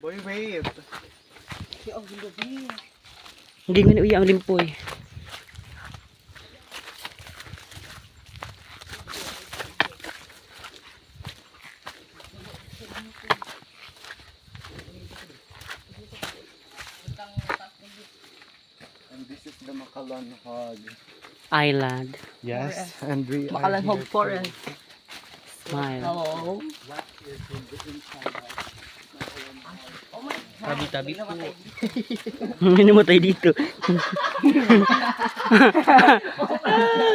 Uy, wait. Hindi nga uya ang limpoy. And this is the Makalanhog Island. Yes, and we Makalanhog Forest. Smile. Hello. Tabi-tabi po. May namatay dito.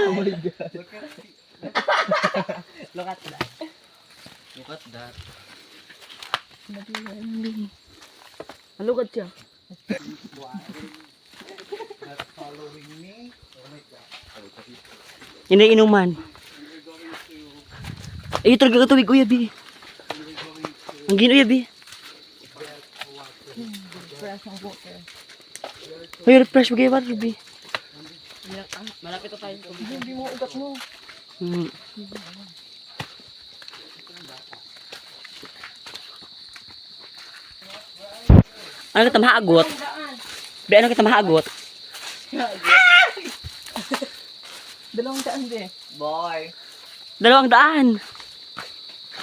Oh my god. Look at that. Look at that. Halugad siya. That's following me. Oh my god. Hindi inuman. Ay, talaga ka tubig, Kuya B. Ang ginuya B. Fresh ang water. Ay, refresh mo kayo water B. Malapit na tayo. Hindi mo ugat mo. Ano kita mahagot? Be, ano kita mahagot? Dalawang daan din. Boy. 2 daan.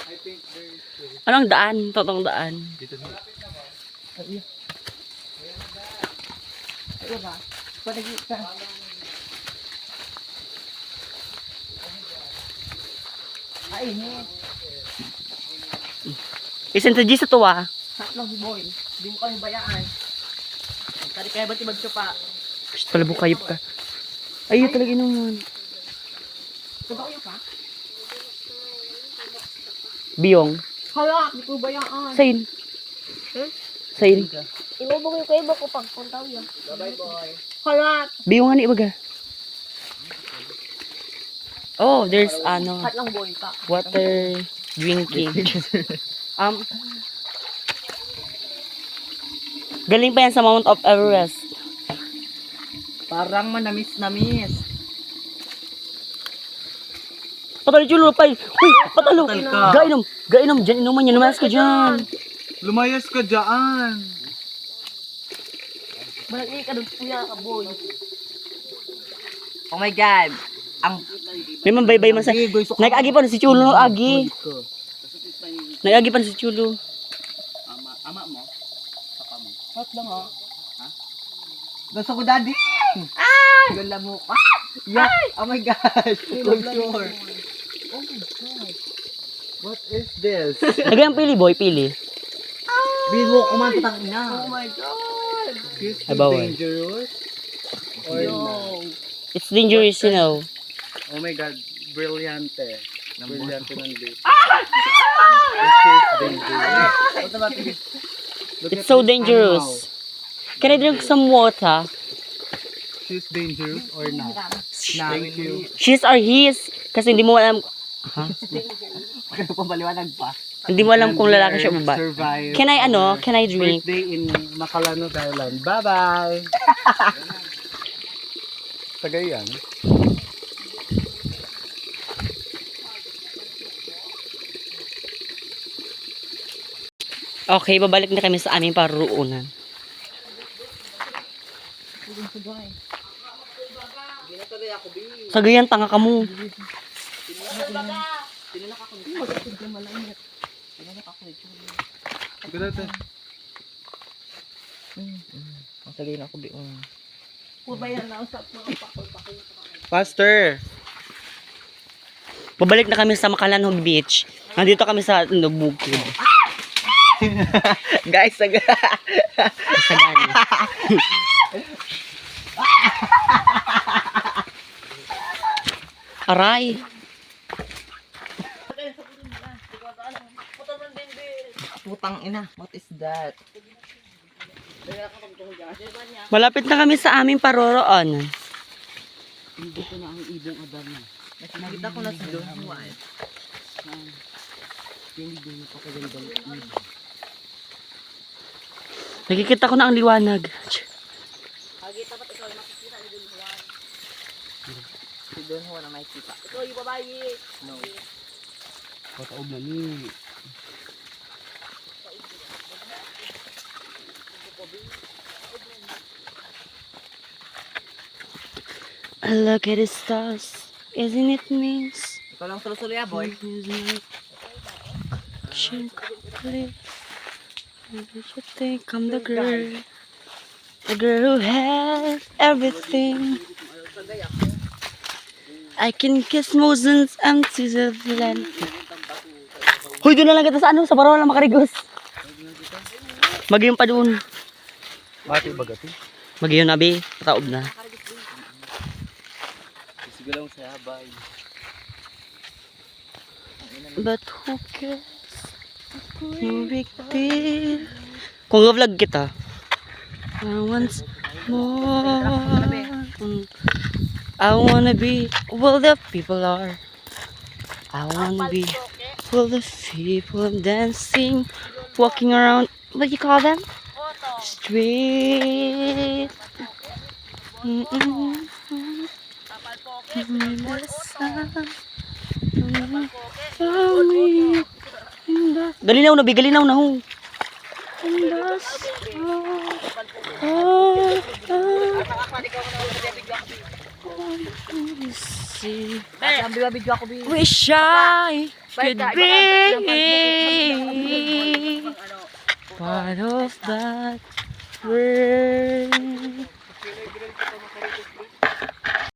I think there is Anong daan? Totong daan. Ayun ba? Padagit ka. Ay, init. Isintroduce sa tuwa. Hot lang boy. Hindi mo kami bayaan. Tari kaya ba't ibagso pa? Shh, palabok kayop ka. Ay, yun talaga inuman. Tuba kayo pa? Biyong. Hala, di ko bayaan. Sain. Sain. Ibubog ko iba ko pagpuntaw yan. Bye-bye boy. Hala, Biyong nga ibaga. Oh, there's ano, Hot lang boy pa. water drinking. Galing pa yan sa Mount of Everest. Parang manamis-namis. Patalo chulo pa. Uy, patalo. Patal ka. Gainom. Gainom. Diyan inuman yan. Lumayas ka dyan. Lumayas ka dyan. Malaki ka doon kuya ka boy. Oh my god. Ang May mambaybay man sa... Nag-agi pa na si Chulo. Nag-agi. Nag-agi pa na si Chulo. Ama mo? Papa mo? hot lang ha. Gusto ko daddy. Ay! Ganda mo ka. Yeah. Oh my gosh. For sure. Oh my god. What is this? Lagyan pili, boy. Pili. Bihin mo kumanta tang ina. Oh my god. Is Ay, this bawal. dangerous? Or not? It's dangerous, you know. Oh my god, brillante. Brillante ng date. This is dangerous. What about this? Look It's at so this dangerous. Can I drink some water? animal. She's dangerous or not? Thank you. She's or his. Kasi hindi mo alam... Kaya pambaliwanag pa. Hindi mo alam kung lalaki siya o babae. Survive Can I our Can I drink? birthday in Makalanhog Island. Bye-bye! Tagay yan. Okay, babalik na kami sa aming paruunan. Sagayan, tanga ka mo. Ganito. Ang sagay na ako biong. Faster! Babalik na kami sa Makalanhog Beach. Nandito kami sa bukid. Guys, saga. Sagani. Aray. Putang ina. What is that? Malapit na kami sa aming paroroon. Nakita ko na si Don Juan. Nakikita ko na ang liwanag. Si Don Juan na may kita. ikaw yung babae. No. Pataob na ni. Look at the stars, isn't it nice? Ikaw lang sulo-sulo ya, boy. You should think I'm the girl who has everything. I can kiss Moses and Switzerland. Hoy, doon na lang kita sa ano, sa Parawan lang makarigos. Magyong pa doon. Mati ba gati? Magyong nabi, pataob na. Siguro lang sa habay. But who cares? No big deal. Kung ga-vlog kita. Once more. I wanna be where the people are. I wanna be where the people dancing, walking around. What do you call them? Street. Galinaw na, galinaw na ho. Video ako, Bi. Wish I could be part of that world.